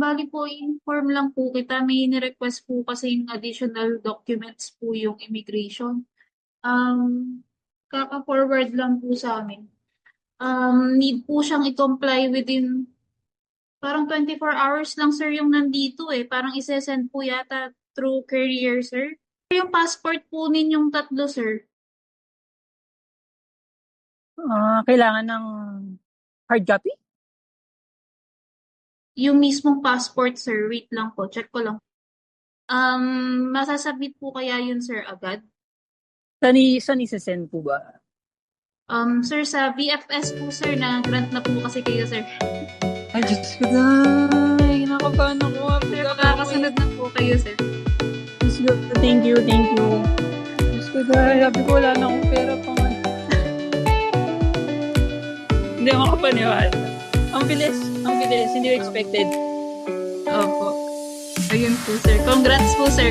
bali po inform lang po kita, may ni-request po kasi yung additional documents po yung immigration. Um, Kaka-forward lang po sa amin. Need po siyang i-comply within parang 24 hours lang sir yung nandito eh. Parang isesend po yata through courier sir. Yung passport po ninyong tatlo sir. Kailangan ng hard copy? Yung mismong passport sir, wait lang po, check ko lang. Masasabit po kaya yun sir agad? Saan isa-send po ba? Sir, sa VFS po sir, na grant na po kasi kayo sir. Ay, Diyos ko day. Kinakabahan ako. Sir, makakasunod na po kayo sir. Diyos ko, thank you. Diyos ko day. Sabi ko wala na akong pera pa nga. Hindi ako makapaniwala. Ang bilis. Hindi expected. Opo. Ayun po sir. Congrats po sir.